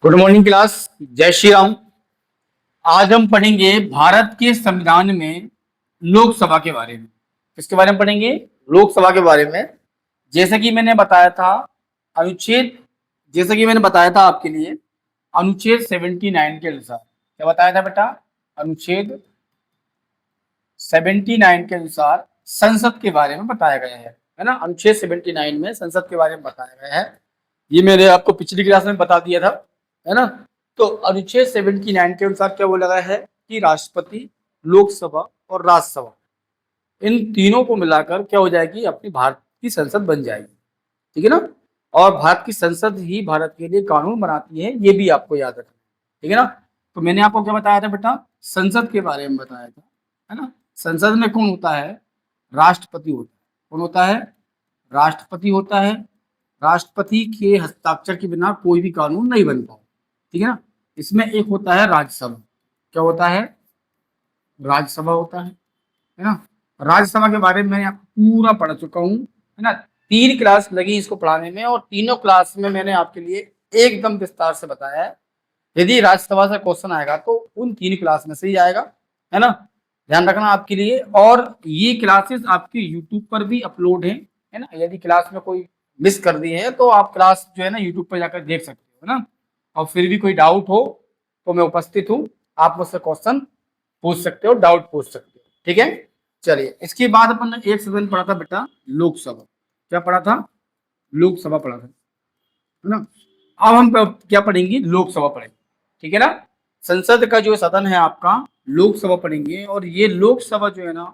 Good morning class. जय श्री राम। आज हम पढ़ेंगे भारत के संविधान में लोकसभा के बारे में। किसके बारे में पढ़ेंगे? लोकसभा के बारे में। जैसे कि मैंने बताया था अनुच्छेद जैसे कि मैंने बताया था आपके लिए अनुच्छेद 79 के अनुसार। क्या बताया था बेटा? अनुच्छेद 79 के अनुसार संसद के बारे में बताया गया है ना। अनुच्छेद 79 में संसद के बारे में बताया गया है। ये मैंने आपको पिछली क्लास में बता दिया था, है ना। तो अनुच्छेद 79 के अनुसार क्या बोला गया है कि राष्ट्रपति, लोकसभा और राज्यसभा इन तीनों को मिलाकर क्या हो जाएगी, अपनी भारत की संसद बन जाएगी। ठीक है ना। और भारत की संसद ही भारत के लिए कानून बनाती है, ये भी आपको याद रखना है। ठीक है ना। तो मैंने आपको क्या बताया था बेटा? संसद के बारे में बताया था, है ना। संसद में कौन होता है? राष्ट्रपति होता है। कौन होता है? राष्ट्रपति होता है। राष्ट्रपति के हस्ताक्षर के बिना कोई भी कानून नहीं बनता। ठीक है ना। इसमें एक होता है राज्यसभा। क्या होता है? राज्यसभा होता है ना। राज्यसभा के बारे में मैं आपको पूरा पढ़ चुका हूँ, है ना। 3 क्लास लगी इसको पढ़ाने में और तीनों क्लास में मैंने आपके लिए एकदम विस्तार से बताया है। यदि राज्यसभा से क्वेश्चन आएगा तो उन 3 क्लास में से ही आएगा, है ना। ध्यान रखना आपके लिए। और ये क्लासेस आपके यूट्यूब पर भी अपलोड है ना। यदि क्लास में कोई मिस कर दी है तो आप क्लास जो है ना यूट्यूब पर जाकर देख सकते हो, है ना। और फिर भी कोई डाउट हो तो मैं उपस्थित हूँ, आप मुझसे क्वेश्चन पूछ सकते हो, डाउट पूछ सकते हो। ठीक है। चलिए, इसके बाद अपन ने एक सेकंड पढ़ा था बेटा लोकसभा। क्या पढ़ा था? लोकसभा पढ़ा था, है ना। अब हम क्या पढ़ेंगे? लोकसभा पढ़ेंगे। ठीक है ना। संसद का जो सदन है आपका, लोकसभा पढ़ेंगे। और ये लोकसभा जो है ना,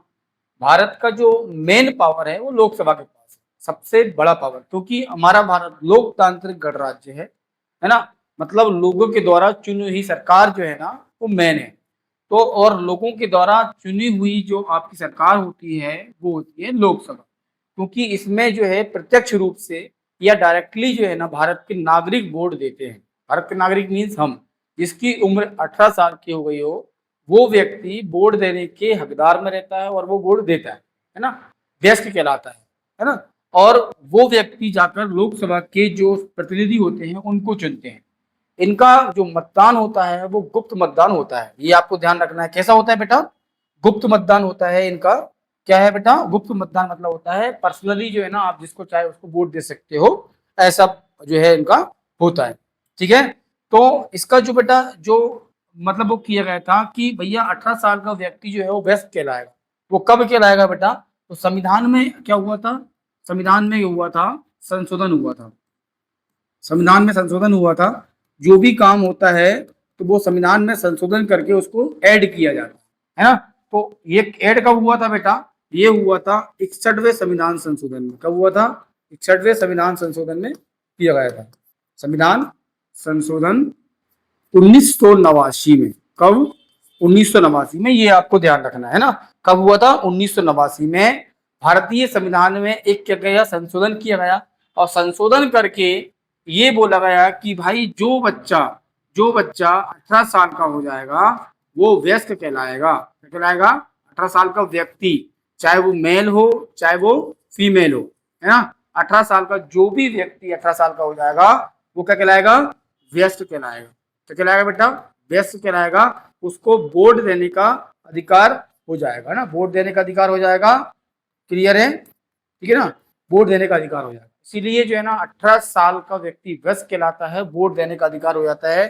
भारत का जो मेन पावर है वो लोकसभा के पास है, सबसे बड़ा पावर। क्योंकि हमारा भारत लोकतांत्रिक गणराज्य है ना। मतलब लोगों के द्वारा चुनी हुई सरकार जो है ना वो मेन है। तो और लोगों के द्वारा चुनी हुई जो आपकी सरकार होती है वो होती है लोकसभा। क्योंकि इसमें जो है प्रत्यक्ष रूप से या डायरेक्टली जो है ना भारत के नागरिक वोट देते हैं। भारत के नागरिक मीन्स हम, जिसकी उम्र 18 साल की हो गई हो, वो व्यक्ति वोट देने के हकदार में रहता है और वो वोट देता है ना। वयस्क कहलाता है ना। और वो व्यक्ति जाकर लोकसभा के जो प्रतिनिधि होते हैं उनको चुनते हैं। इनका जो मतदान होता है वो गुप्त मतदान होता है, ये आपको ध्यान रखना है। कैसा होता है बेटा? गुप्त मतदान होता है इनका। क्या है बेटा? गुप्त मतदान मतलब होता है पर्सनली जो है ना आप जिसको चाहे उसको वोट दे सकते हो, ऐसा जो है इनका होता है। ठीक है। तो इसका जो बेटा जो मतलब वो किया गया था कि भैया 18 साल का व्यक्ति जो है वो वयस्क कहलाएगा। वो कब कहलाएगा बेटा? तो संविधान में क्या हुआ था? संविधान में ये हुआ था, संशोधन हुआ था। संविधान में संशोधन हुआ था। जो भी काम होता है तो वो संविधान में संशोधन करके उसको ऐड किया जाता है ना। तो ये ऐड कब हुआ था बेटा? ये हुआ था 61वें संविधान संशोधन में। कब हुआ था? 61वें संविधान संशोधन में किया गया था। संविधान संशोधन 1989 में। कब? 1989 में। ये आपको ध्यान रखना है ना। कब हुआ था? 1989 में भारतीय संविधान में एक क्या गया, संशोधन किया गया। और संशोधन करके ये बोला गया कि भाई जो बच्चा 18 साल का हो जाएगा वो वयस्क कहलाएगा। क्या कहलाएगा? 18 साल का व्यक्ति, चाहे वो मेल हो चाहे वो फीमेल हो, है ना। 18 साल का जो भी व्यक्ति 18 साल का हो जाएगा वो क्या कहलाएगा? व्यस्क कहलाएगा। क्या कहलाएगा बेटा? व्यस्क कहलाएगा। उसको वोट देने का अधिकार हो जाएगा ना। वोट देने का अधिकार हो जाएगा। क्लियर है? ठीक है ना। वोट देने का अधिकार हो जाएगा। इसीलिए जो है ना 18 साल का व्यक्ति वयस्क कहलाता है, वोट देने का अधिकार हो जाता है।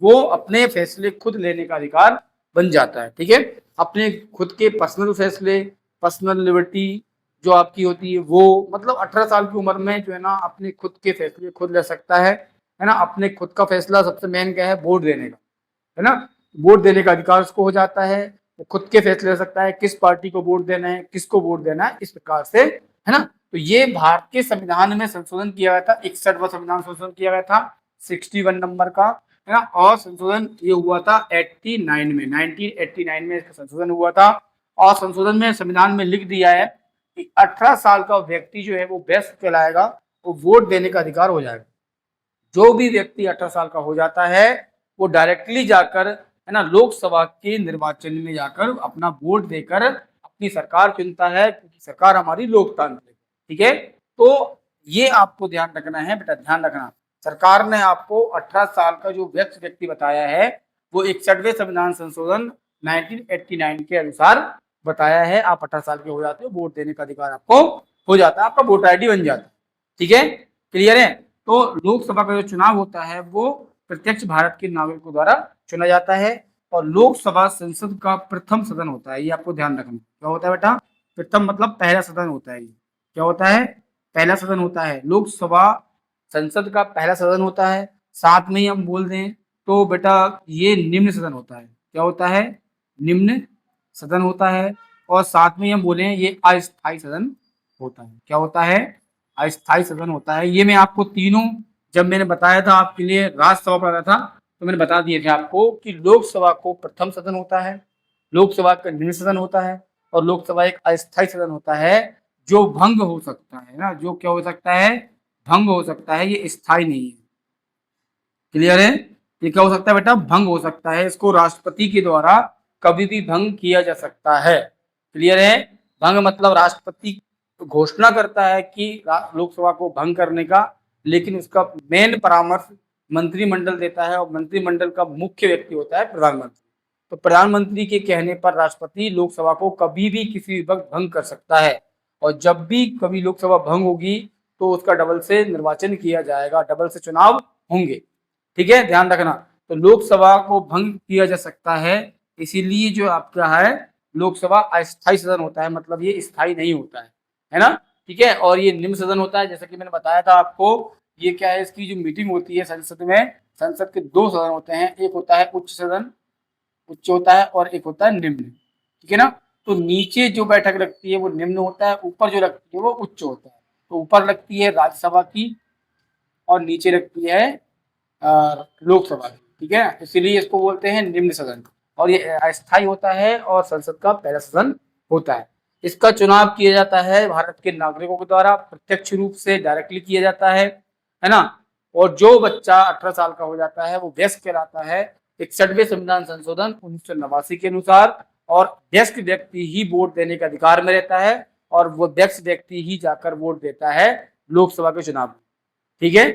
वो अपने फैसले खुद लेने का अधिकार बन जाता है। ठीक है। अपने खुद के पर्सनल फैसले, पर्सनल लिबर्टी जो आपकी होती है वो, मतलब 18 साल की उम्र में जो है ना अपने खुद के फैसले खुद ले सकता है ना। अपने खुद का फैसला सबसे मेन क्या है? वोट देने का, है ना। वोट देने का अधिकार उसको हो जाता है। वो खुद के फैसले ले सकता है किस पार्टी को वोट देना है, किसको वोट देना है, इस प्रकार से, है ना। तो ये भारत के संविधान में संशोधन किया गया था। 61वां संविधान संशोधन किया गया था, 61 नंबर का, है ना। और संशोधन ये हुआ था 89 में, 1989 में इसका संशोधन हुआ था। और संशोधन में संविधान में लिख दिया है कि 18 साल का व्यक्ति जो है वो वयस्क कहलाएगा, वो वोट देने का अधिकार हो जाएगा। जो भी व्यक्ति 18 साल का हो जाता है वो डायरेक्टली जाकर, है ना, लोकसभा के निर्वाचन में जाकर अपना वोट देकर अपनी सरकार चुनता है, क्योंकि सरकार हमारी लोकतांत्रिक। ठीक है। तो ये आपको ध्यान रखना है बेटा, ध्यान रखना। सरकार ने आपको 18 साल का जो व्यक्ति बताया है वो 61वें संविधान संशोधन 1989 के अनुसार बताया है। आप 18 साल के हो जाते हो, वोट देने का अधिकार आपको हो जाता है, आपका वोटर आईडी बन जाता है। ठीक है, क्लियर है। तो लोकसभा का जो चुनाव होता है वो प्रत्यक्ष भारत के नागरिकों द्वारा चुना जाता है और लोकसभा संसद का प्रथम सदन होता है। ये आपको ध्यान रखना। क्या होता है बेटा? प्रथम मतलब पहला सदन होता है। क्या होता है? पहला सदन होता है। लोकसभा संसद का पहला सदन होता है। साथ में ही हम बोल दें तो बेटा ये निम्न सदन होता है। क्या होता है? निम्न सदन होता है। और साथ में हम बोले ये अस्थायी सदन होता है। क्या होता है? अस्थायी सदन होता है। ये मैं आपको तीनों जब मैंने बताया था आपके लिए राज्यसभा पढ़ा था तो मैंने बता दिए थे आपको कि लोकसभा को प्रथम सदन होता है, लोकसभा का निम्न सदन होता है और लोकसभा एक अस्थायी सदन होता है जो भंग हो सकता है ना। जो क्या हो सकता है? भंग हो सकता है, ये स्थायी नहीं है। क्लियर है? ये क्या हो सकता है बेटा? भंग हो सकता है। इसको राष्ट्रपति के द्वारा कभी भी भंग किया जा सकता है। क्लियर है? भंग मतलब राष्ट्रपति घोषणा करता है कि लोकसभा को भंग करने का, लेकिन उसका मेन परामर्श मंत्रिमंडल देता है और मंत्रिमंडल का मुख्य व्यक्ति होता है प्रधानमंत्री। तो प्रधानमंत्री के कहने पर राष्ट्रपति लोकसभा को कभी भी किसी भी वक्त भंग कर सकता है और जब भी कभी लोकसभा भंग होगी तो उसका डबल से निर्वाचन किया जाएगा, डबल से चुनाव होंगे। ठीक है, ध्यान रखना। तो लोकसभा को भंग किया जा सकता है, इसीलिए जो आपका है लोकसभा अस्थायी सदन होता है, मतलब ये स्थायी नहीं होता है ना। ठीक है, और ये निम्न सदन होता है जैसा कि मैंने बताया था आपको। ये क्या है? इसकी जो मीटिंग होती है संसद में, संसद के दो सदन होते हैं, एक होता है उच्च सदन, उच्च होता है, और एक होता है निम्न। ठीक है ना। तो नीचे जो बैठक लगती है वो निम्न होता है, ऊपर जो लगती है वो उच्च होता है। तो ऊपर लगती है राज्यसभा की और नीचे लगती है लोकसभा की। ठीक है, इसीलिए इसको बोलते हैं निम्न सदन और ये अस्थायी होता है और संसद का पहला सदन होता है। इसका चुनाव किया जाता है भारत के नागरिकों के द्वारा, प्रत्यक्ष रूप से डायरेक्टली किया जाता है ना। और जो बच्चा 18 साल का हो जाता है वो वयस्क कहलाता है 61वें संविधान संशोधन 1989 के अनुसार। और वयस्क व्यक्ति ही वोट देने का अधिकार में रहता है और वो वयस्क व्यक्ति ही जाकर वोट देता है लोकसभा के चुनाव में। ठीक है,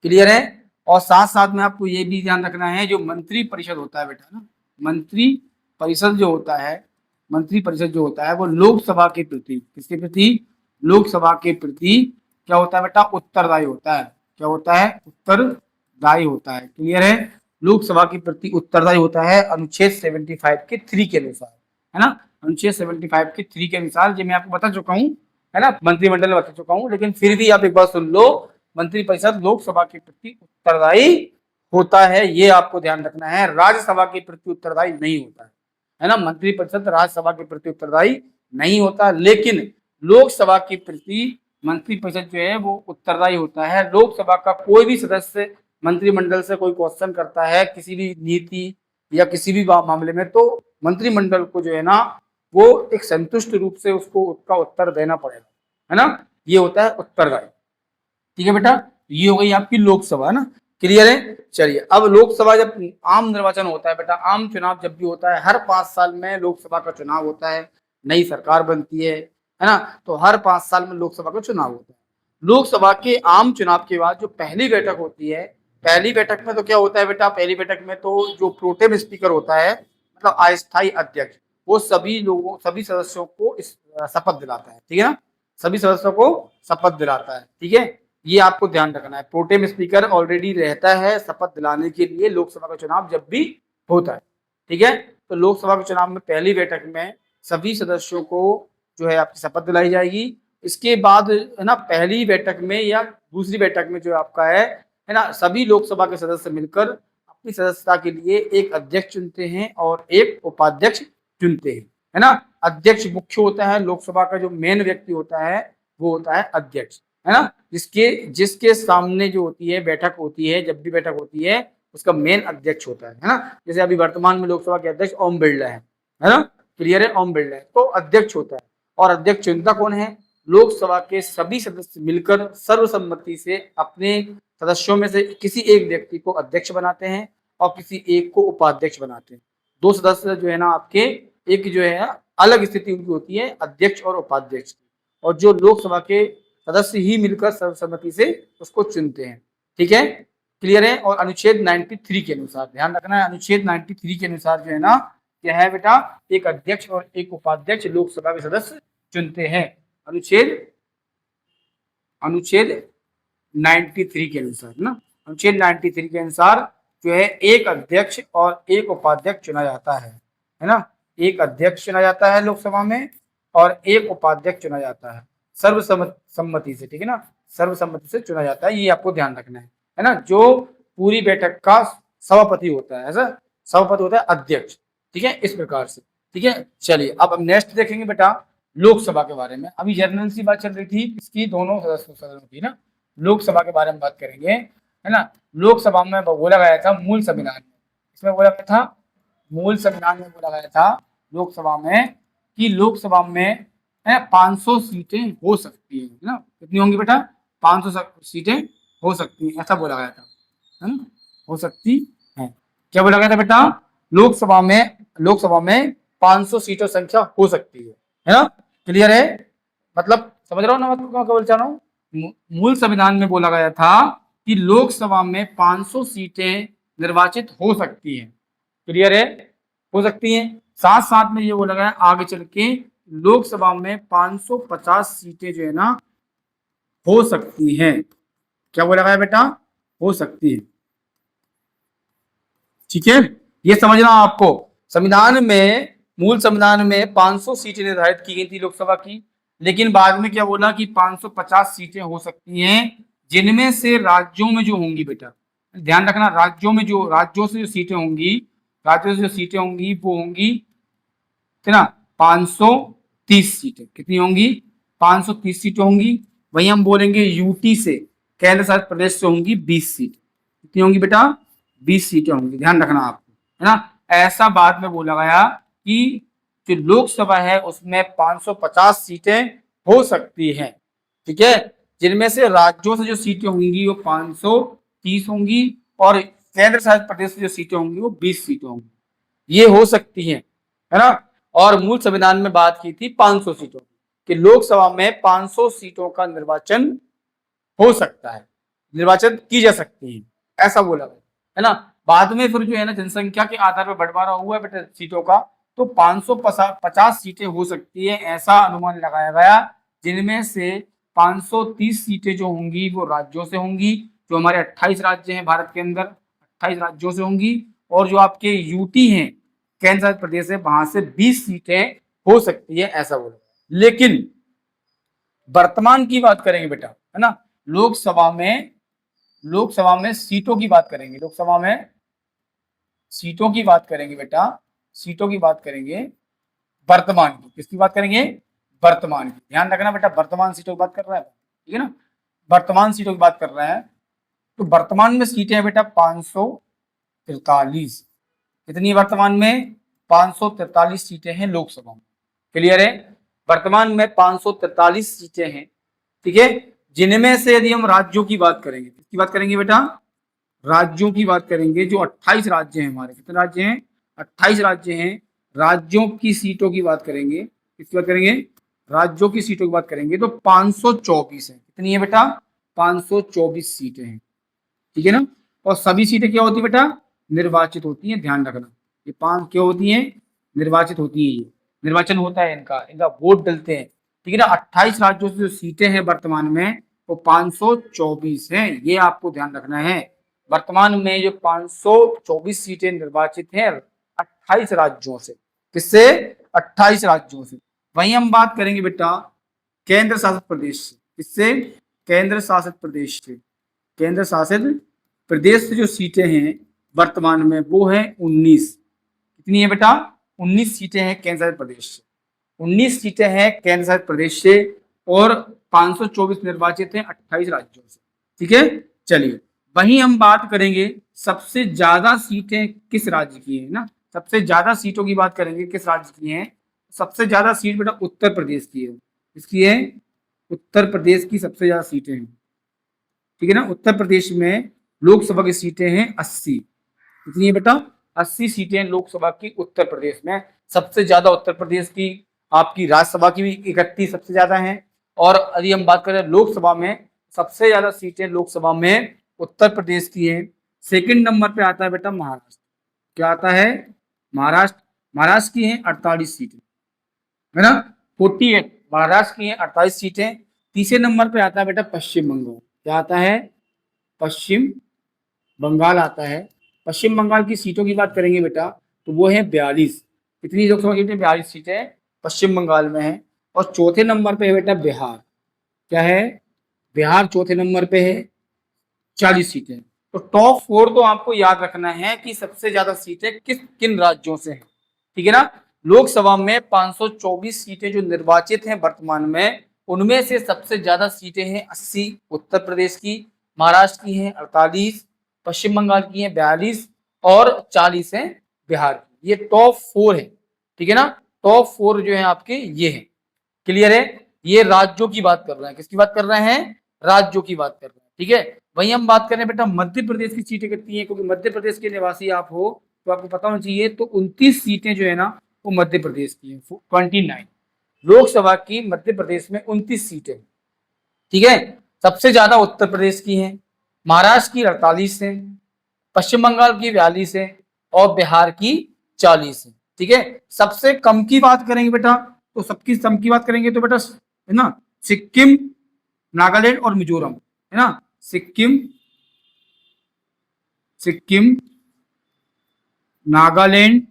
क्लियर है। और साथ साथ में आपको ये भी ध्यान रखना है जो मंत्री परिषद होता है बेटा ना, मंत्री परिषद जो होता है, मंत्री परिषद जो होता है वो लोकसभा के प्रति, किसके प्रति? लोकसभा के प्रति क्या होता है बेटा? उत्तरदायी होता है। क्या होता है? उत्तरदायी होता है। क्लियर है? लोकसभा के प्रति उत्तरदायी होता है अनुच्छेद 75 के 3 के अनुसार, है ना। अनुच्छेद 75 के 3 के अनुसार, जो मैं आपको बता चुका हूँ, है ना, मंत्रिमंडल में बता चुका हूँ, लेकिन फिर भी आप एक बार सुन लो। मंत्रिपरिषद लोकसभा के प्रति उत्तरदायी होता है, ये आपको ध्यान रखना है। राज्यसभा के प्रति उत्तरदायी नहीं होता है ना। मंत्रिपरिषद राज्यसभा के प्रति उत्तरदायी नहीं होता, लेकिन लोकसभा के प्रति मंत्रिपरिषद जो है वो उत्तरदायी होता है। लोकसभा का कोई भी सदस्य मंत्रिमंडल से कोई क्वेश्चन करता है किसी भी नीति या किसी भी मामले में, तो मंत्रिमंडल को जो है ना वो एक संतुष्ट रूप से उसको उसका उत्तर देना पड़ेगा, है ना। ये होता है उत्तरदायी। ठीक है बेटा, ये हो गई आपकी लोकसभा ना। क्लियर है? चलिए, अब लोकसभा जब आम निर्वाचन होता है बेटा, आम चुनाव जब भी होता है, हर 5 साल में लोकसभा का चुनाव होता है, नई सरकार बनती है ना। तो हर 5 साल में लोकसभा का चुनाव होता है। लोकसभा के आम चुनाव के बाद जो पहली बैठक होती है, पहली बैठक में तो क्या होता है बेटा? पहली बैठक में तो जो प्रोटेम स्पीकर होता है, मतलब अस्थायी अध्यक्ष, वो सभी सदस्यों को शपथ दिलाता है। ठीक है ना, सभी सदस्यों को शपथ दिलाता है। ठीक है, ये आपको ध्यान रखना है। प्रोटेम स्पीकर ऑलरेडी रहता है शपथ दिलाने के लिए लोकसभा का चुनाव जब भी होता है। ठीक है, तो लोकसभा के चुनाव में पहली बैठक में सभी सदस्यों को जो है आपकी शपथ दिलाई जाएगी। इसके बाद है ना, पहली बैठक में या दूसरी बैठक में जो आपका है ना, सभी लोकसभा के सदस्य मिलकर अपनी सदस्यता के लिए एक अध्यक्ष चुनते हैं और एक उपाध्यक्ष चुनते हैं, है ना। अध्यक्ष मुख्य होता है, लोकसभा का जो मेन व्यक्ति होता है वो होता है अध्यक्ष, है ना। जिसके सामने जो होती है बैठक होती है, जब भी बैठक होती है उसका मेन अध्यक्ष होता है ना। जैसे अभी वर्तमान में लोकसभा के अध्यक्ष ओम बिरला है ना। क्लियर है? ओम बिरला है, तो अध्यक्ष होता है। और अध्यक्ष चुनता कौन है? लोकसभा के सभी सदस्य मिलकर सर्वसम्मति से अपने सदस्यों में से किसी एक व्यक्ति को अध्यक्ष बनाते हैं और किसी एक को उपाध्यक्ष बनाते हैं। दो सदस्य जो है ना आपके, एक जो है अलग स्थिति उनकी होती है अध्यक्ष और उपाध्यक्ष की, और जो लोकसभा के सदस्य ही मिलकर सर्वसम्मति से उसको चुनते हैं। ठीक है, क्लियर है। और अनुच्छेद 93 के अनुसार ध्यान रखना है, अनुच्छेद 93 के अनुसार जो है ना क्या है बेटा, एक अध्यक्ष और एक उपाध्यक्ष लोकसभा के सदस्य चुनते हैं। अनुच्छेद 93 के अनुसार ना, अनुच्छेद 93 के अनुसार जो है एक अध्यक्ष और एक उपाध्यक्ष चुना जाता है ना, एक अध्यक्ष चुना जाता है लोकसभा में और एक उपाध्यक्ष चुना जाता है सर्वसम्मति से, ठीक है ना, सर्वसम्मति से चुना जाता है, ये आपको ध्यान रखना है ना। जो पूरी बैठक का सभापति होता है, ऐसा सभापति होता है अध्यक्ष, ठीक है, इस प्रकार से, ठीक है। चलिए अब नेक्स्ट देखेंगे बेटा लोकसभा के बारे में। अभी जनरल सी बात चल रही थी इसकी, दोनों सदस्यों की ना, लोकसभा के बारे में बात करेंगे, है ना। लोकसभा में बोला गया था मूल संविधान में, इसमें बोला गया था मूल संविधान में बोला गया था लोकसभा में कि लोकसभा में 500 सीटें हो सकती है ना, कितनी होंगी बेटा, 500 सीटें हो सकती हैं, ऐसा बोला गया था, है ना, हो सकती है। क्या बोला गया था बेटा, लोकसभा में 500 सीटों संख्या हो सकती है ना, क्लियर है, मतलब समझ रहा हो ना, मतलब क्या बोल रहा हूँ। मूल संविधान में बोला गया था कि लोकसभा में 500 सीटें निर्वाचित हो सकती हैं, क्लियर है, हो सकती हैं। साथ साथ में ये बोला गया आगे चल के लोकसभा में 550 सीटें जो है ना हो सकती हैं। क्या बोला गया बेटा, हो सकती है, ठीक है, ये समझना आपको। संविधान में, मूल संविधान में 500 सीटें निर्धारित की गई थी लोकसभा की, लेकिन बाद में क्या बोला कि 550 सीटें हो सकती हैं, जिनमें से राज्यों में जो होंगी बेटा, ध्यान रखना, राज्यों से जो सीटें होंगी वो होंगी, है ना, 530 सीटें, कितनी होंगी, 530 सीटें होंगी। वही हम बोलेंगे यूटी से, केंद्र शासित प्रदेश से होंगी 20 सीट, कितनी होंगी बेटा, 20 सीटें होंगी, ध्यान रखना आपको, है ना। ऐसा बाद में बोला गया कि जो लोकसभा है उसमें 550 सीटें हो सकती हैं, ठीक है, जिनमें से राज्यों से जो सीटें होंगी वो 530 होंगी और केंद्र शासित प्रदेश से जो सीटें होंगी वो 20 सीटें होंगी, ये हो सकती हैं, है ना। और मूल संविधान में बात की थी 500 सीटों कि लोकसभा में 500 सीटों का निर्वाचन हो सकता है, निर्वाचन की जा सकती है, ऐसा बोला गया, है ना। बाद में फिर जो है ना जनसंख्या के आधार पर बंटवारा हुआ है बेटा सीटों का, तो 550 सीटें हो सकती है, ऐसा अनुमान लगाया गया, जिनमें से 530 सीटें जो होंगी वो राज्यों से होंगी, जो हमारे 28 राज्य हैं भारत के अंदर, 28 राज्यों से होंगी, और जो आपके यूटी हैं केंद्र शासित प्रदेश है वहां से 20 सीटें हो सकती है, ऐसा बोला। लेकिन वर्तमान की बात करेंगे बेटा, है ना, लोकसभा में सीटों की बात करेंगे, लोकसभा में सीटों की बात करेंगे बेटा, सीटों की बात करेंगे वर्तमान की, किसकी बात करेंगे, वर्तमान की, ध्यान रखना बेटा, वर्तमान सीटों की बात कर रहा है, ठीक है ना, वर्तमान सीटों की बात कर रहे हैं। तो वर्तमान में सीटें हैं बेटा 543, कितनी वर्तमान में, 543 सीटें हैं लोकसभा में, क्लियर है, वर्तमान में 543 सीटें हैं, ठीक है, जिनमें से यदि हम राज्यों की बात करेंगे, किसकी बात करेंगे बेटा, राज्यों की बात करेंगे, जो 28 राज्य हैं हमारे, कितने राज्य हैं, 28 राज्य हैं, राज्यों की सीटों की बात करेंगे, किसकी बात करेंगे, राज्यों की सीटों की बात करेंगे, तो 524 है, कितनी है बेटा, 524 सीटें हैं, ठीक है ना। और सभी सीटें क्या होती है बेटा, निर्वाचित होती हैं, ध्यान रखना, ये 5 क्या होती हैं, निर्वाचित होती है, निर्वाचन होता है इनका वोट डलते हैं, ठीक है ना। 28 राज्यों से जो सीटें हैं वर्तमान में वो 524 हैं, ये आपको ध्यान रखना है। वर्तमान में जो 524 सीटें निर्वाचित हैं 28 राज्यों से, किससे, 28 राज्यों से। वहीं हम बात करेंगे बेटा केंद्र शासित प्रदेश से, किससे, केंद्र शासित प्रदेश से, केंद्र शासित प्रदेश से जो सीटें हैं वर्तमान में वो है 19, कितनी है बेटा, 19 सीटें हैं केंद्र शासित प्रदेश से, 19 सीटें हैं केंद्र शासित प्रदेश से, और 524 निर्वाचित हैं 28 राज्यों से, ठीक है। चलिए वहीं हम बात करेंगे सबसे ज्यादा सीटें किस राज्य की है ना, सबसे ज्यादा सीटों की बात करेंगे किस राज्य की है, सबसे ज्यादा सीट बेटा उत्तर प्रदेश की है, इसकी है, उत्तर प्रदेश की सबसे ज्यादा सीटें हैं, ठीक है ना। उत्तर प्रदेश में लोकसभा की सीटें हैं 80, कितनी है बेटा, 80 सीटें लोकसभा की उत्तर प्रदेश में, सबसे ज्यादा उत्तर प्रदेश की। आपकी राज्यसभा की भी 31 सबसे ज्यादा हैं, और यदि हम बात करें लोकसभा में, सबसे ज्यादा सीटें लोकसभा में उत्तर प्रदेश की है। सेकंड नंबर पे आता है बेटा महाराष्ट्र। क्या आता है? महाराष्ट्र। महाराष्ट्र की है 48 सीटें, है ना, 48 महाराष्ट्र की है 48 सीटें। तीसरे नंबर पे आता है बेटा पश्चिम बंगाल। क्या आता है? पश्चिम बंगाल आता है। पश्चिम बंगाल की सीटों की बात करेंगे बेटा तो वो है 42। कितनी लोकसभा सीटें? 42 सीटें पश्चिम बंगाल में है। और चौथे नंबर पे है बेटा बिहार। क्या है? बिहार चौथे नंबर पे है, 40 सीटें। तो टॉप 4 तो आपको याद रखना है कि सबसे ज्यादा सीटें किन राज्यों से हैं, ठीक है ना। लोकसभा में 524 सीटें जो निर्वाचित हैं वर्तमान में, उनमें से सबसे ज्यादा सीटें हैं 80 उत्तर प्रदेश की, महाराष्ट्र की हैं 48, पश्चिम बंगाल की हैं 42 और 40 हैं बिहार की। ये टॉप 4 है, ठीक है ना। टॉप 4 जो है आपके ये है। क्लियर है? ये राज्यों की बात कर रहे हैं। किसकी बात कर रहे हैं? राज्यों की बात कर रहे हैं, ठीक है। वहीं हम बात करें बेटा मध्य प्रदेश की सीटें कितनी है, क्योंकि मध्य प्रदेश के निवासी आप हो तो आपको पता होना चाहिए। तो 29 सीटें जो है ना वो मध्य प्रदेश की है। 29 लोकसभा की मध्य प्रदेश में 29 सीटें, ठीक है। सबसे ज्यादा उत्तर प्रदेश की है, महाराष्ट्र की 48 है, पश्चिम बंगाल की 42 है और बिहार की 40 है, ठीक है। सबसे कम की बात करेंगे बेटा तो सबकी कम की बात करेंगे तो बेटा है ना सिक्किम, नागालैंड और मिजोरम, है ना। सिक्किम, नागालैंड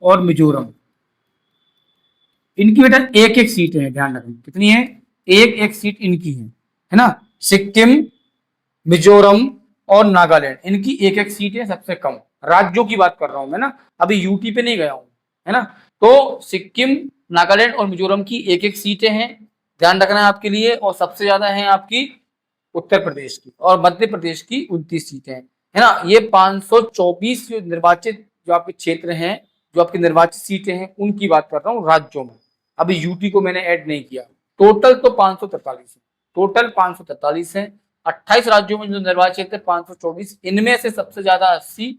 और मिजोरम, इनकी बेटा एक एक सीट है। ध्यान रखना कितनी है? एक एक सीट इनकी है ना। सिक्किम, मिजोरम और नागालैंड, इनकी एक एक सीट है। सबसे कम राज्यों की बात कर रहा हूं मैं ना, अभी यूटी पे नहीं गया हूं, है ना। तो सिक्किम, नागालैंड और मिजोरम की एक एक सीटें हैं, ध्यान रखना है आपके लिए। और सबसे ज्यादा है आपकी उत्तर प्रदेश की और मध्य प्रदेश की 29 सीटें हैं, है ना। ये 524 जो निर्वाचित जो आपके क्षेत्र हैं, जो आपकी निर्वाचित सीटें हैं, उनकी बात कर रहा हूँ राज्यों में। अभी यूटी को मैंने ऐड नहीं किया। टोटल तो 543 है, टोटल 543 है। 28 राज्यों में जो निर्वाचित है 524, इनमें से सबसे ज्यादा 80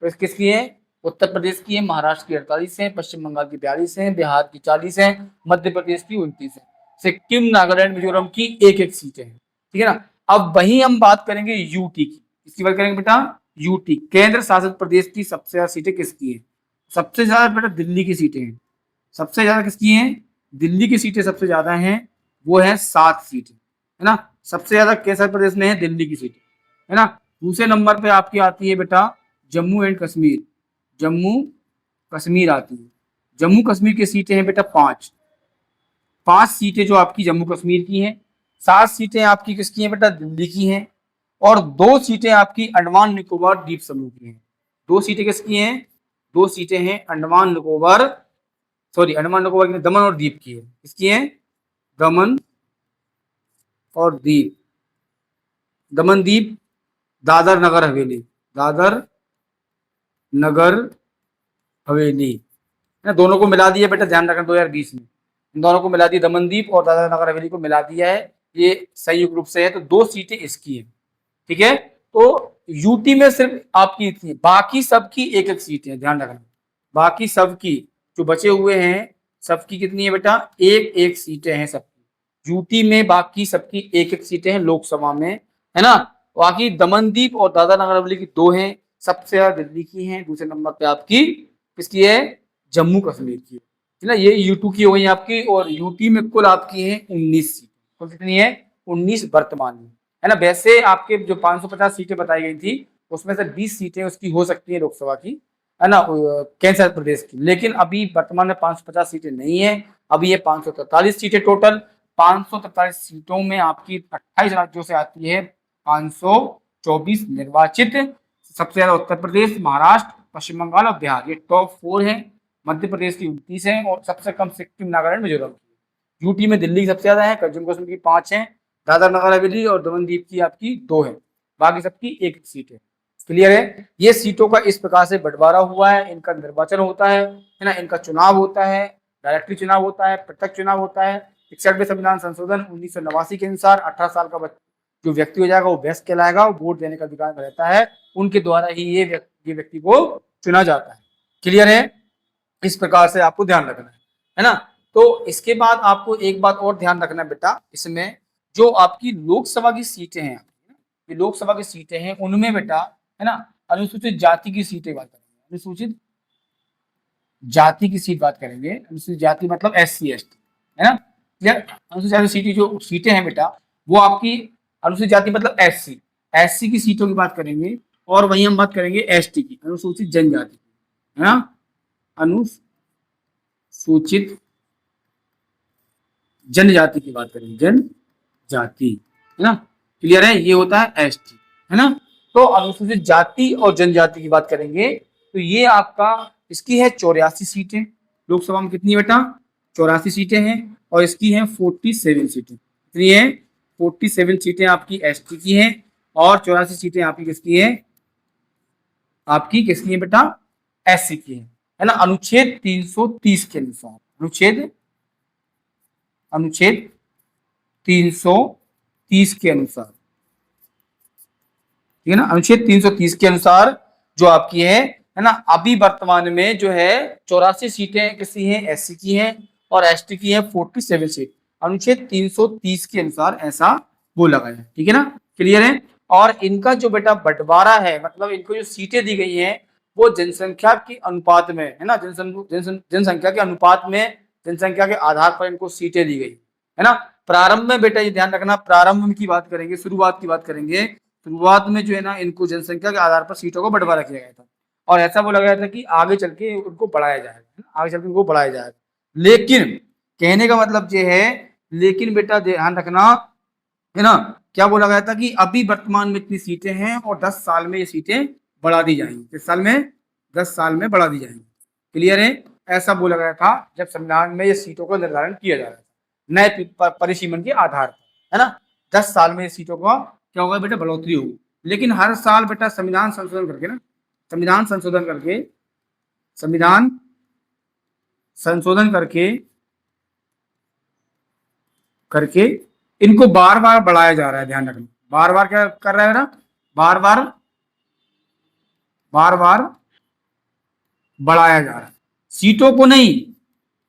किसकी है? उत्तर प्रदेश की है, महाराष्ट्र की 48 है, पश्चिम बंगाल की 42 है, बिहार की 40 है, मध्य प्रदेश की 29 है, सिक्किम, नागालैंड, मिजोरम की एक एक सीटें हैं, ठीक है ना। अब वही हम बात करेंगे यूटी की। किसकी बात करेंगे बेटा? यूटी, केंद्र शासित प्रदेश की सबसे ज्यादा सीटें किसकी है? सबसे ज्यादा बेटा दिल्ली की सीटें हैं। सबसे ज्यादा किसकी हैं? दिल्ली की सीटें सबसे ज्यादा हैं, वो है 7 सीटें, है ना। सबसे ज्यादा कैसा प्रदेश में है? दिल्ली की सीटें, है ना। दूसरे नंबर पे आपकी आती है बेटा जम्मू एंड कश्मीर। जम्मू कश्मीर आती है। जम्मू कश्मीर की सीटें हैं बेटा 5 सीटें जो आपकी जम्मू कश्मीर की हैं। 7 सीटें आपकी किसकी हैं बेटा? दिल्ली की हैं। और 2 सीटें आपकी अंडमान निकोबार द्वीप समूह की हैं। 2 सीटें किसकी हैं? 2 सीटें हैं अंडमान निकोबार, सॉरी अंडमान निकोबार की, दमन और दीप की है। किसकी है? दमन और दीप, दमन दीप, दादर नगर हवेली, दादर नगर हवेली, दोनों को मिला दिया बेटा, ध्यान रखना 2020 में इन दोनों को मिला दिया, दमनदीप और दादर नगर हवेली को मिला दिया है, ये संयुक्त रूप से है। तो 2 सीटें इसकी है, ठीक है। तो यूटी में सिर्फ आपकी इतनी, बाकी सबकी एक एक सीट है, ध्यान रखना। बाकी सबकी जो बचे हुए हैं सबकी कितनी है बेटा? एक एक सीटें हैं सबकी यूटी में, बाकी सबकी एक एक सीटें हैं लोकसभा में, है ना। बाकी दमनदीप और दादर नगर हवेली की 2 हैं, सबसे ज्यादा दिल्ली की हैं, दूसरे नंबर पे आपकी किसकी है? जम्मू कश्मीर की, है ना। ये यूटी की हो गई आपकी। और यूटी में कुल आपकी है 19 सीट। कुल कितनी है? 19 वर्तमान में, है ना। वैसे आपके जो 550 सीटें बताई गई थी उसमें से 20 सीटें उसकी हो सकती है लोकसभा की, है ना, केंद्र प्रदेश की। लेकिन अभी वर्तमान में 550 सीटें नहीं है, अभी ये 543 सीटें टोटल। 543 सीटों में आपकी 28 राज्यों से आती है 524 निर्वाचित। सबसे ज्यादा उत्तर प्रदेश, महाराष्ट्र, पश्चिम बंगाल और बिहार, ये टॉप 4 है। मध्य प्रदेश की 29 है और सबसे कम सिक्किम, नागालैंड, मिजोरम की। यूटी में दिल्ली की सबसे ज्यादा है, जम्मू कश्मीर की 5 है, दादर नगर हवेली और दमन दीप की आपकी 2 है, बाकी सबकी एक एक सीट है। क्लियर है? ये सीटों का इस प्रकार से बंटवारा हुआ है, इनका निर्वाचन होता है ना, इनका चुनाव होता है, डायरेक्टली चुनाव होता है, प्रत्यक्ष चुनाव होता है। 61वें संविधान संशोधन 1989 के अनुसार 18 साल का जो व्यक्ति हो जाएगा वो वयस्क कहलाएगा, वोट देने का अधिकार रहता है, उनके द्वारा ही ये व्यक्ति को चुना जाता है। क्लियर है? इस प्रकार से आपको ध्यान रखना है ना। तो इसके बाद आपको एक बात और ध्यान रखना है बेटा, इसमें जो आपकी लोकसभा की सीटें हैं ये लोकसभा की सीटें हैं उनमें बेटा, है ना, अनुसूचित जाति की सीटें बात करेंगे, अनुसूचित जाति की सीट बात करेंगे। अनुसूचित जाति मतलब SC ST, है ना, क्लियर। अनुसूचित जाति सीटें जो सीटें हैं बेटा वो आपकी अनुसूचित जाति मतलब SC की सीटों की बात करेंगे, और वहीं हम बात करेंगे ST की, अनुसूचित जनजाति की, है ना, अनुसूचित जनजाति की बात करेंगे, जनजाति, है ना, क्लियर है। ये होता है ST, है ना। तो अनुसूचित जाति और जनजाति की बात करेंगे तो ये आपका, इसकी है 84 सीटें, लोकसभा में कितनी बेटा, 84 सीटें हैं, और इसकी है 47 सीटें, कितनी है, 47 सीटें आपकी ST की हैं, और 84 सीटें आपकी किसकी है, आपकी किसकी है बेटा, SC की है ना। अनुच्छेद 330 के अनुसार, अनुच्छेद 330 के अनुसार, ठीक है ना, अनुच्छेद 330 के अनुसार जो आपकी है ना, अभी वर्तमान में जो है 84 सीटें किसी हैं, SC की हैं, और ST की है 47 सीट, अनुच्छेद 330 के अनुसार ऐसा बोला गया है, ठीक है ना, क्लियर है। और इनका जो बेटा बंटवारा है, मतलब इनको जो सीटें दी गई हैं वो जनसंख्या के अनुपात में, है ना, जनसंख्या के अनुपात में, जनसंख्या के आधार पर इनको सीटें दी गई, है ना। प्रारंभ में बेटा ये ध्यान रखना, प्रारंभ की बात करेंगे, शुरुआत की बात करेंगे, शुरुआत में जो है ना इनको जनसंख्या के आधार पर सीटों को बंटवारा किया गया था, और ऐसा बोला गया था कि आगे चल के उनको बढ़ाया जाएगा, आगे चल के उनको बढ़ाया जाएगा। लेकिन कहने का मतलब ये है, लेकिन बेटा ध्यान रखना, है ना, क्या बोला गया था कि अभी वर्तमान में इतनी सीटें हैं और 10 साल में ये सीटें बढ़ा दी जाएंगी, किस साल में, 10 साल में बढ़ा दी जाएंगी, क्लियर है। ऐसा बोला गया था जब संविधान में ये सीटों का निर्धारण किया जा रहा था नए परिसीमन के आधार पर, है ना, 10 साल में सीटों का क्या होगा बेटा, बढ़ोतरी होगी। लेकिन हर साल बेटा संविधान संशोधन करके ना, संविधान संशोधन करके इनको बार बार बढ़ाया जा रहा है, ध्यान रखना, बार बार क्या कर रहा है ना, बार बार बढ़ाया जा रहा है, सीटों को नहीं,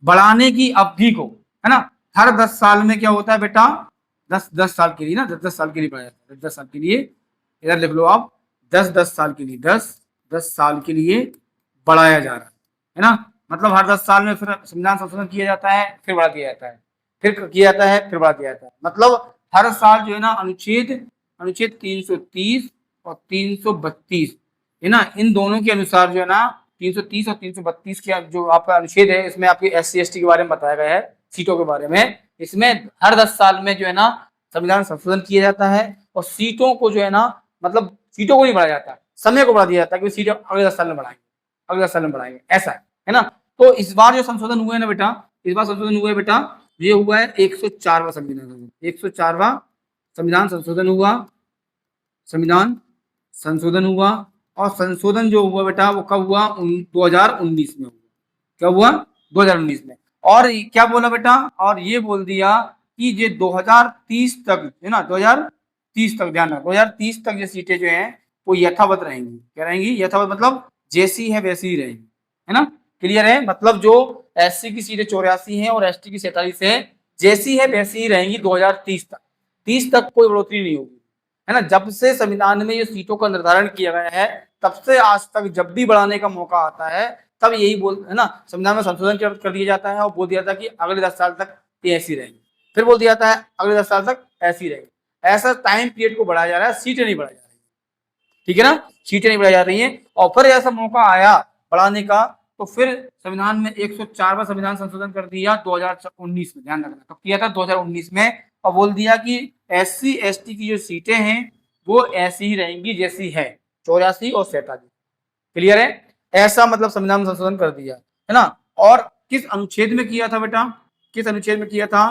बढ़ाने की अवधि को, है ना। हर 10 साल में क्या होता है बेटा, 10 साल के लिए ना, 10 साल के लिए बढ़ाया जाता है, 10 साल के लिए, इधर लिख लो आप, 10 साल के लिए, 10 साल के लिए बढ़ाया जा रहा है ना। मतलब हर 10 साल में फिर संविधान संशोधन किया जाता है, फिर बढ़ा दिया जाता है, फिर किया जाता है, फिर बढ़ा दिया जाता है। मतलब हर साल जो है ना अनुच्छेद 330 और 332, है ना, इन दोनों के अनुसार जो है ना 330 और 332 के जो आपका अनुच्छेद है, इसमें आपके SC ST के बारे में बताया गया है, सीटों के बारे में। इसमें हर 10 साल में जो है ना संविधान संशोधन किया जाता है, और सीटों को जो है ना, मतलब सीटों को नहीं बढ़ाया जाता, समय को बढ़ा दिया जाता है कि सीटें अगले 10 साल में बढ़ाएंगे, अगले 10 साल में बढ़ाएंगे, ऐसा है ना। तो इस बार जो संशोधन हुआ है ना बेटा, इस बार संशोधन हुआ है बेटा, ये हुआ है 104वां संविधान, 104वां संविधान संशोधन हुआ, संविधान संशोधन हुआ। और संशोधन जो हुआ बेटा वो कब हुआ, 2019 में हुआ। क्या हुआ, 2019 में। और क्या बोला बेटा, और ये बोल दिया कि ये 2030 तक, है ना, 2030 तक, ध्यान रखना, 2030 तक ये सीटें जो हैं वो यथावत रहेंगी। क्या रहेंगी, यथावत, मतलब जैसी है वैसी ही रहेंगी, है ना, क्लियर है। मतलब जो SC की सीटें 84 हैं और ST की 47 है, जैसी है वैसी ही रहेंगी 2030 तक, 30 तक कोई बढ़ोतरी नहीं होगी, है ना। जब से संविधान में ये सीटों का निर्धारण किया गया है तब से आज तक जब भी बढ़ाने का मौका आता है तब यही बोल, है ना, संविधान में संशोधन कर दिया जाता है और बोल दिया था कि अगले 10 साल तक ये ऐसी रहेंगी, फिर बोल दिया जाता है अगले 10 साल तक ऐसी रहेगी। ऐसा टाइम पीरियड को बढ़ाया जा रहा है, सीटें नहीं बढ़ाई जा रही, ठीक है ना, सीटें नहीं बढ़ाई जा रही है। और फिर ऐसा मौका आया बढ़ाने का तो फिर संविधान में 104वां संविधान संशोधन कर दिया 2019 में, ध्यान रखना, कब किया था, 2019 में। और बोल दिया कि SC ST की जो सीटें हैं वो ऐसी ही रहेंगी जैसी है, 84 और 47, क्लियर है। ऐसा मतलब संविधान संशोधन कर दिया, है ना। और किस अनुच्छेद में किया था बेटा, किस अनुच्छेद में किया था,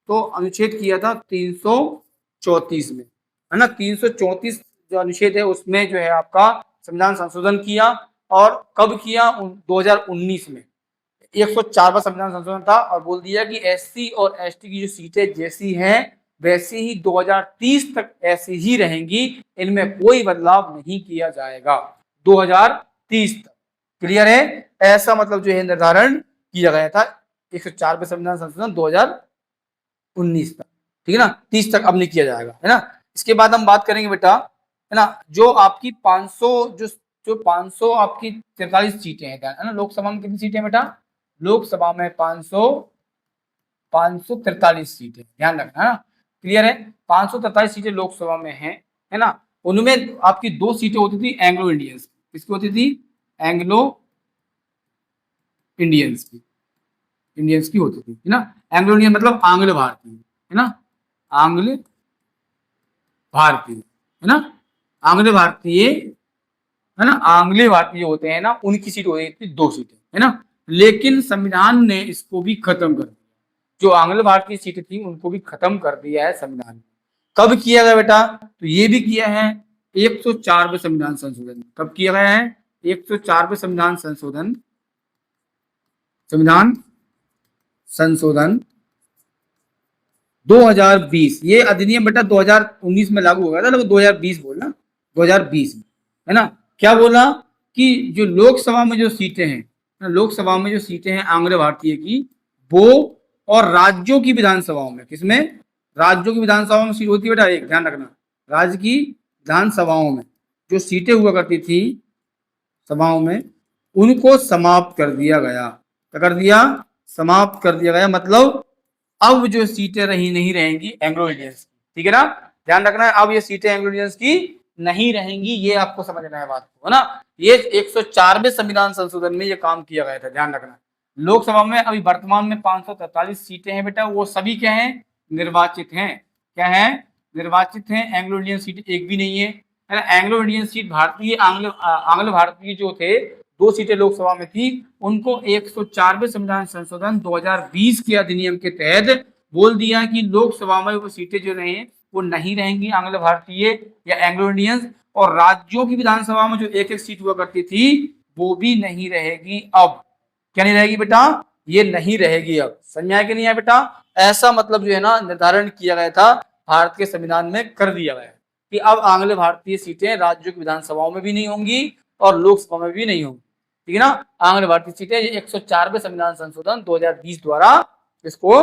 तो अनुच्छेद किया था 334 में, है ना, 334 जो अनुच्छेद है उसमें जो है आपका संविधान संशोधन किया। और कब किया, 2019 में 104वां संविधान संशोधन था, और बोल दिया कि SC और ST की जो सीटें जैसी हैं वैसी ही 2030 तक ऐसी ही रहेंगी, इनमें कोई बदलाव नहीं किया जाएगा 2030 तक, क्लियर है। ऐसा मतलब जो है निर्धारण किया गया था 104वें संविधान संशोधन 2019 तक, ठीक है ना, 30 तक अब नहीं किया जाएगा, है ना। इसके बाद हम बात करेंगे बेटा, है ना, जो आपकी 500 जो 500 आपकी 43 सीटें हैं, है ना, लोकसभा में कितनी सीटें हैं बेटा, लोकसभा में 543 सीटें, ध्यान रखना, है ना, क्लियर है, 543 सीटें लोकसभा में है ना, उनमें आपकी 2 सीटें होती थी एंग्लो इंडियंस, किसकी होती थी, एंग्लो इंडियंस की होती थी, है ना, एंग्लो इंडियन मतलब आंग्ल भारतीय, है ना, आंग्ल भारतीय, है ना, आंग्ल भारतीय, है ना, आंग्ल भारतीय होते हैं ना, उनकी सीट होती थी 2 सीटें, है ना, लेकिन संविधान ने इसको भी खत्म कर दिया, जो आंग्ल भारतीय सीटें थी उनको भी खत्म कर दिया है संविधान ने। कब किया गया बेटा, तो ये भी किया है 104वें संविधान संशोधन, कब किया गया है, 104वें संविधान संशोधन 2020, ये अधिनियम बेटा 2019 में लागू हो गया था, लेकिन 2020 बोलना, 2020 में, है ना, क्या बोला कि जो लोकसभा में जो सीटें हैं, लोकसभा में जो सीटें हैं आंग्ल भारतीय की, वो और राज्यों की विधानसभाओं में, किसमें, राज्यों की विधानसभाओं में सीट होती है बेटा, एक ध्यान रखना, राज्य की विधानसभाओं में जो सीटें हुआ करती थी सभाओं में, उनको समाप्त कर दिया गया, क्या कर दिया, समाप्त कर दिया गया, मतलब अब जो सीटें नहीं रहेंगी एंग्लो इंडियंस की, ठीक है ना, ध्यान रखना है, अब ये सीटें एंग्लो इंडियंस की नहीं रहेंगी, ये आपको समझना है बात को, है ना, ये 104वें संविधान संशोधन में ये काम किया गया था, ध्यान रखना। लोकसभा में अभी वर्तमान में 543 सीटें हैं बेटा, वो सभी क्या हैं, निर्वाचित हैं, क्या है, निर्वाचित हैं, एंग्लो इंडियन सीट एक भी नहीं है, है ना, एंग्लो इंडियन सीट भारतीय आंग्ल भारतीय जो थे 2 सीटें लोकसभा में थी, उनको 104वें संविधान संशोधन 2020 के अधिनियम के तहत बोल दिया कि लोकसभा में वो सीटें जो रहे वो नहीं रहेंगी आंग्ल भारतीय या एंग्लो इंडियंस, और राज्यों की विधानसभा में जो एक एक सीट हुआ करती थी वो भी नहीं रहेगी, अब क्या नहीं रहेगी बेटा, ये नहीं रहेगी, अब समझ आया कि नहीं है बेटा, ऐसा मतलब जो है ना निर्धारण किया गया था भारत के संविधान में, कर दिया गया कि अब आंग्ल भारतीय सीटें राज्यों की विधानसभाओं में भी नहीं होंगी और लोकसभा में भी नहीं होंगी, ठीक है ना, आंग्ल भारतीय सीटें 104वें संविधान संशोधन 2020 द्वारा इसको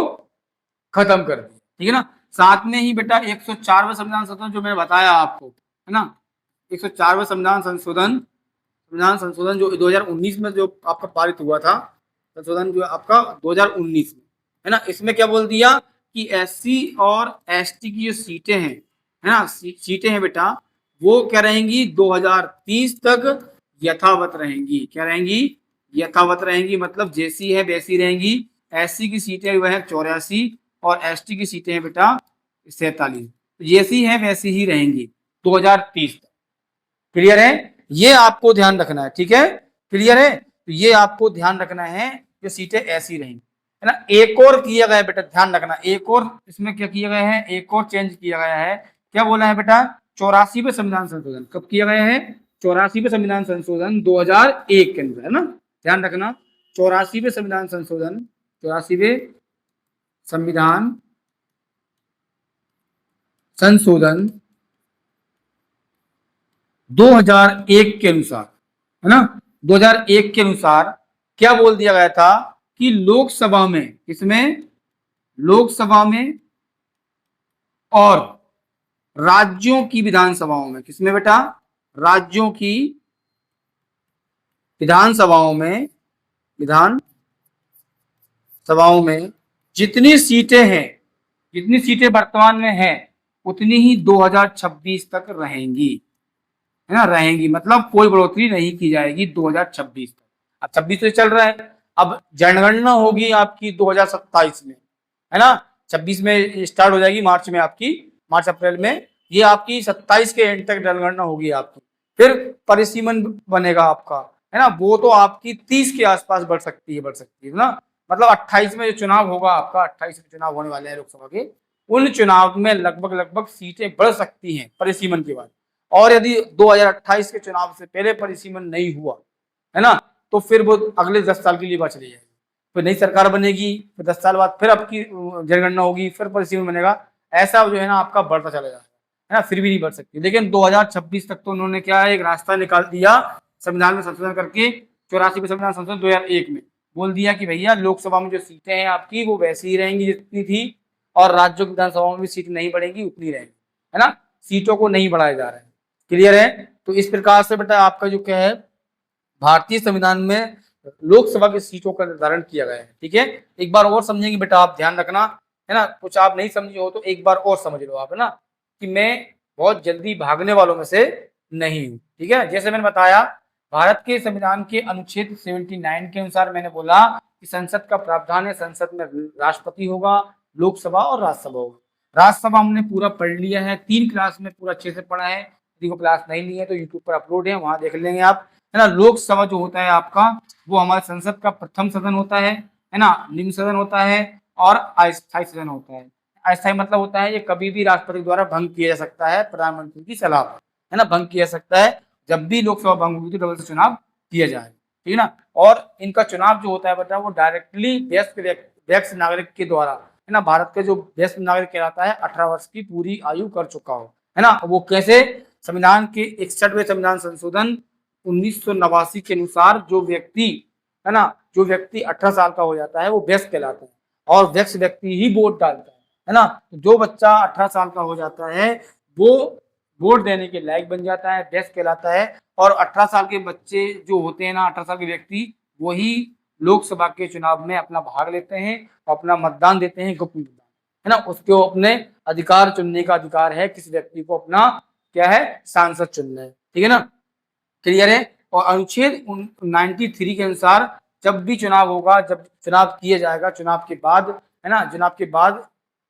खत्म कर दिया, ठीक है ना, साथ में ही बेटा 104वें संविधान संशोधन जो मैंने बताया आपको, है ना, 104वें संविधान संशोधन जो 2019 में जो आपका पारित हुआ था, संशोधन जो आपका 2019 में, है ना, इसमें क्या बोल दिया कि एससी और एसटी की जो सीटें हैं, है ना, सीटें हैं बेटा, वो क्या रहेंगी 2030 तक यथावत रहेंगी, क्या रहेंगी, यथावत रहेंगी, मतलब जैसी है वैसी रहेंगी, एससी की सीटें वह है 84 और एसटी की सीटें हैं बेटा 47, जैसी है वैसी ही रहेंगी 2030 तक, क्लियर है, ये आपको ध्यान रखना है, ठीक है, क्लियर है, तो ये आपको ध्यान रखना है, जो सीटें ऐसी रहेंगी, है ना, एक और किया गया है बेटा, ध्यान रखना, एक और इसमें क्या किया गया है, एक और चेंज किया गया है, क्या बोला है बेटा, 84वें संविधान संशोधन, कब किया गया है, 84वें संविधान संशोधन 2001 के अंदर, है ना, ध्यान रखना, 84वें संविधान संशोधन, 84वें संविधान संशोधन 2001 के अनुसार, है ना, 2001 के अनुसार क्या बोल दिया गया था कि लोकसभा में, किसमें, लोकसभा में और राज्यों की विधानसभाओं में, किसमें बेटा, राज्यों की विधानसभाओं में, जितनी सीटें हैं, जितनी सीटें वर्तमान में हैं उतनी ही 2026 तक रहेंगी, है ना, रहेंगी, मतलब कोई बढ़ोतरी नहीं की जाएगी 2026 तक, अब 26 से चल रहा है, अब जनगणना होगी आपकी 2027 में, है ना, 26 में स्टार्ट हो जाएगी, मार्च में आपकी, मार्च अप्रैल में, ये आपकी 27 के एंड तक जनगणना होगी आपकी, फिर परिसीमन बनेगा आपका, है ना, वो तो आपकी 30 के आसपास बढ़ सकती है ना, मतलब 28 में जो चुनाव होगा आपका, 28 में चुनाव होने वाले हैं लोकसभा के, उन चुनाव में लगभग सीटें बढ़ सकती हैं परिसीमन के बाद, और यदि 2028 के चुनाव से पहले परिसीमन नहीं हुआ, है ना, तो फिर वो अगले 10 साल के लिए चली जाएगी, फिर नई सरकार बनेगी, फिर 10 साल बाद फिर आपकी जनगणना होगी, फिर परिसीमन बनेगा, ऐसा जो है ना आपका बढ़ता चला जाएगा, है ना, फिर भी नहीं बढ़ सकती, लेकिन 2026 तक तो उन्होंने क्या है, एक रास्ता निकाल दिया संविधान में संशोधन करके, 84वें संविधान संशोधन 2001 में बोल दिया कि भैया लोकसभा में जो सीटें हैं आपकी वो वैसी ही रहेंगी जितनी थी, और राज्यों की विधानसभाओं में भी सीट नहीं बढ़ेगी, उतनी रहेंगी, है ना, सीटों को नहीं बढ़ाया जा रहा है। क्लियर है? तो इस प्रकार से बेटा आपका जो क्या है, भारतीय संविधान में लोकसभा की सीटों का निर्धारण किया गया है। ठीक है, एक बार और समझेंगे बेटा, आप ध्यान रखना है ना, कुछ आप नहीं समझे हो तो एक बार और समझ लो आप, है ना, कि मैं बहुत जल्दी भागने वालों में से नहीं हूँ। ठीक है, जैसे मैंने बताया भारत के संविधान के अनुच्छेद 79 के अनुसार मैंने बोला कि संसद का प्रावधान है, संसद में राष्ट्रपति होगा, लोकसभा और राज्यसभा होगा। राज्यसभा हमने पूरा पढ़ लिया है, 3 क्लास में पूरा अच्छे से पढ़ा है। यदि को क्लास नहीं ली है तो यूट्यूब पर अपलोड है, वहां देख लेंगे आप, है ना। लोकसभा जो होता है आपका, वो हमारे संसद का प्रथम सदन होता है ना, निम्न सदन होता है और अस्थायी सदन होता है। अस्थायी मतलब होता है ये कभी भी राष्ट्रपति द्वारा भंग किया जा सकता है प्रधानमंत्री की सलाह पर, है ना, भंग किया जा सकता है। जब भी लोकसभा भंग होगी तो डबल से चुनाव किया जाए, ठीक है ना। और इनका चुनाव जो होता है बेटा, वो डायरेक्टली वयस्क नागरिक के द्वारा, है ना। भारत का जो वयस्क नागरिक कहलाता है 18 वर्ष की पूरी आयु कर चुका हो, है ना। वो कैसे? संविधान के 61वें संविधान संशोधन 1989 के अनुसार जो व्यक्ति, है ना, जो व्यक्ति 18 साल का हो जाता है वो वयस्क कहलाता है, और वयस्क व्यक्ति ही वोट डालता है ना। जो बच्चा 18 साल का हो जाता है वो वोट देने के लायक बन जाता है, वयस्क कहलाता है। और 18 साल के बच्चे जो होते हैं ना, 18 साल के व्यक्ति, वही लोकसभा के चुनाव में अपना भाग लेते हैं, अपना मतदान देते हैं, गुप्त मतदान, है ना। उसको अपने अधिकार चुनने का अधिकार है, किस व्यक्ति को अपना क्या है, सांसद चुनना है, ठीक है ना। क्लियर है? और अनुच्छेद 93 के अनुसार जब भी चुनाव होगा, जब चुनाव किया जाएगा, चुनाव के बाद, है ना, चुनाव के बाद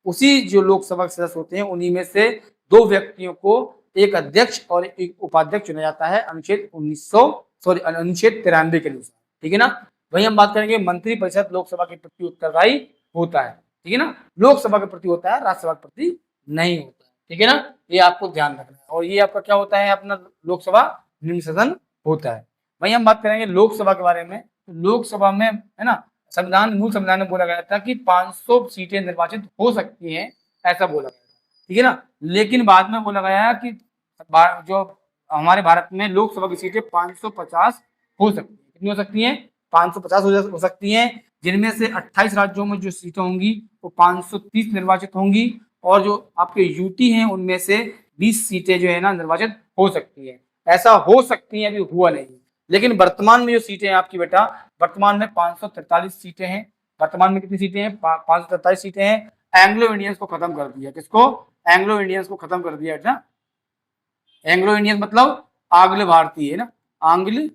उसी जो लोकसभा के सदस्य होते हैं उन्हीं में से 2 व्यक्तियों को एक अध्यक्ष और एक उपाध्यक्ष चुना जाता है, अनुच्छेद 93 के अनुसार, ठीक है ना। वही हम बात करेंगे मंत्रिपरिषद लोकसभा के प्रति उत्तरदायी होता है, ठीक है ना। लोकसभा के प्रति होता है, राज्यसभा के प्रति नहीं होता है, ठीक है ना। ये आपको ध्यान रखना है। और ये आपका क्या होता है, अपना लोकसभा निम्न सदन होता है। वही हम बात करेंगे लोकसभा के बारे में। लोकसभा में, है ना, मूल संविधान में बोला गया था कि 500 सीटें निर्वाचित हो सकती हैं, ऐसा बोला गया था, ठीक है ना। लेकिन बाद में बोला गया कि जो हमारे भारत में लोकसभा की सीटें 550 हो सकती है। कितनी हो सकती हैं? 550 हो सकती हैं, जिनमें से 28 राज्यों में जो सीटें होंगी वो 530 निर्वाचित होंगी, और जो आपके यूटी हैं उनमें से 20 सीटें जो है ना निर्वाचित हो सकती है। ऐसा हो सकती है, अभी हुआ नहीं। लेकिन वर्तमान में जो सीटें हैं आपकी बेटा, वर्तमान में 543 सीटें हैं। वर्तमान में कितनी सीटें हैं? 543 सीटें हैं। एंग्लो इंडियंस को खत्म कर दिया। किसको? एंग्लो इंडियंस को खत्म कर दिया बेटा। एंग्लो इंडियंस मतलब आंग्ल भारतीय, है ना। आंग्ल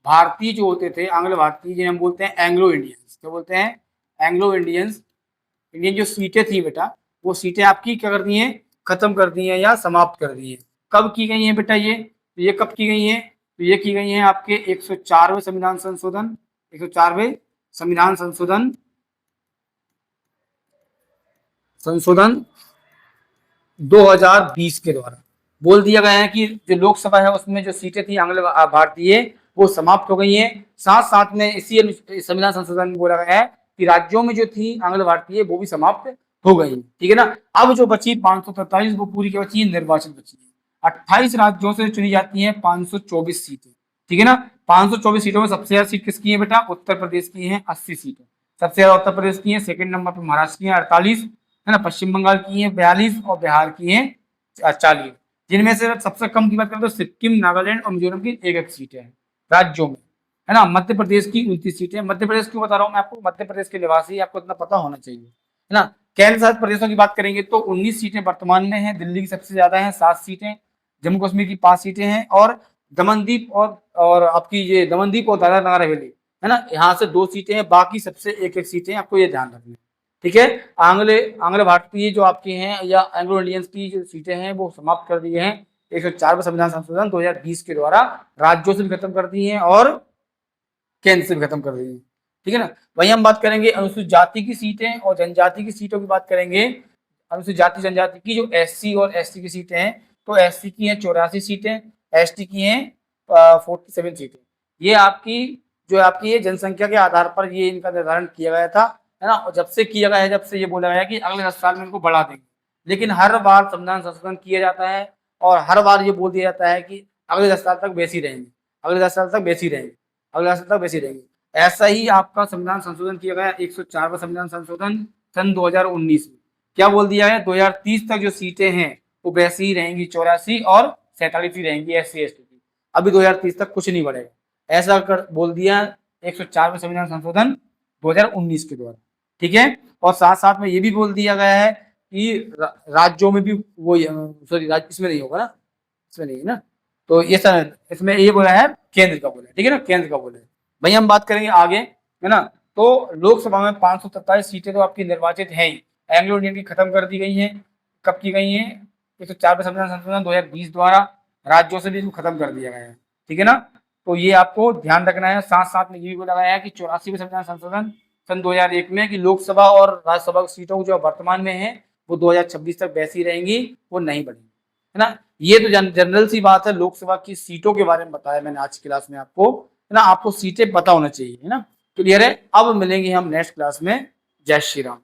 भारतीय जो होते थे, आंग्ल भारतीय जिन्हें हम बोलते हैं एंग्लो इंडियंस। क्या बोलते हैं? Anglo Indians. इंडियन जो सीटें थी बेटा, वो सीटें आपकी क्या कर दी हैं? खत्म कर दी हैं या समाप्त कर दी हैं। कब की गई हैं बेटा? ये कब की गई हैं? तो ये की गई हैं आपके 104वें संविधान संशोधन, 104वें संविधान संशोधन 2020 के द्वारा बोल दिया गया है कि जो लोकसभा है उसमें जो सीटें थी आंग्ल भारतीय वो समाप्त हो गई हैं। साथ साथ में इसी संविधान संशोधन में बोला गया है कि राज्यों में जो थी आंग्ल भारतीय वो भी समाप्त हो गई, ठीक है ना। अब जो बची 543 वो पूरी क्या बची? निर्वाचित बची है। 28 राज्यों से चुनी जाती है 524 सीटें, ठीक है ना। 524 सीटों में सबसे ज्यादा सीट किसकी है बेटा? उत्तर प्रदेश की है 80 सीटें, सबसे ज्यादा उत्तर प्रदेश की है। सेकंड नंबर पर महाराष्ट्र की है 48, है ना। पश्चिम बंगाल की है 42 और बिहार की है 40। जिनमें से सबसे कम की बात करें तो सिक्किम, नागालैंड और मिजोरम की एक सीट है राज्यों में, है ना। मध्य प्रदेश की 29 सीटें। मध्य प्रदेश क्यों बता रहा हूँ मैं आपको? मध्य प्रदेश के निवासी, आपको इतना पता होना चाहिए, है ना। केंद्र शासित प्रदेशों की बात करेंगे तो 19 सीटें वर्तमान में है। दिल्ली की सबसे ज्यादा है 7 सीटें, जम्मू कश्मीर की 5 सीटें हैं, और दमनदीप और आपकी ये दमनदीप और दादरा नगर हवेली, है ना, यहाँ से 2 सीटें हैं। बाकी सबसे एक सीटें, आपको ये ध्यान रखना है, ठीक है। आंग्ल भारतीय जो आपकी हैं या एंग्लो इंडियंस की जो सीटें हैं वो समाप्त कर दी हैं 104 संविधान संशोधन 2020 के द्वारा। राज्यों से भी खत्म कर दी हैं और केंद्र से भी खत्म कर दी हैं, ठीक है ना। वहीं हम बात करेंगे अनुसूचित जाति की सीटें और जनजाति की सीटों की बात करेंगे। अनुसूचित जाति जनजाति की जो एससी और एसटी की सीटें हैं, तो एससी की हैं 84 सीटें, एसटी की हैं 47 सीटें। ये आपकी ये जनसंख्या के आधार पर ये इनका निर्धारण किया गया था, है ना। और जब से किया गया है, जब से ये बोला गया है कि अगले 10 साल में इनको बढ़ा देंगे, लेकिन हर बार संविधान संशोधन किया जाता है और हर बार ये बोल दिया जाता है कि अगले 10 साल तक वैसे ही रहेंगे, अगले 10 साल तक वैसे ही रहेंगे, अगले 10 साल तक वैसे ही रहेंगे। ऐसा ही आपका संविधान संशोधन किया गया 104वां संविधान संशोधन सन 2019 में। क्या बोल दिया है? 2030 तक जो सीटें हैं वो वैसी ही रहेंगी 84 और 47 ही रहेंगी SC ST की। अभी 2030 तक कुछ नहीं बढ़ेगा, ऐसा कर बोल दिया 104 में संविधान संशोधन 2019 के द्वारा, ठीक है। और साथ साथ में ये भी बोल दिया गया है कि राज्यों में भी वो, सॉरी राज्य इसमें नहीं होगा ना, इसमें नहीं है ना, तो ये सर इसमें ये बोला है केंद्र का बोला है, ठीक है ना, केंद्र का बोला है। भाई हम बात करेंगे आगे, है ना। तो लोकसभा में 527 सीटें तो आपकी निर्वाचित हैं ही, एंग्लो इंडियन की खत्म कर दी गई हैं। कब की गई हैं? 104 में संविधान संशोधन 2020 द्वारा राज्यों से भी इसको खत्म कर दिया गया है, ठीक है ना। तो ये आपको ध्यान रखना है। साथ साथ में ये भी बोला गया है कि 84 में संविधान संशोधन सन 2001 में कि लोकसभा और राज्यसभा की सीटों जो वर्तमान में है वो 2026 तक वैसी रहेंगी, वो नहीं बढ़ेंगी, है ना। ये तो जनरल सी बात है, लोकसभा की सीटों के बारे में बताया मैंने आज की क्लास में आपको, है ना। आपको सीटें पता होना चाहिए, है ना। क्लियर है। अब मिलेंगे हम नेक्स्ट क्लास में। जय श्री राम।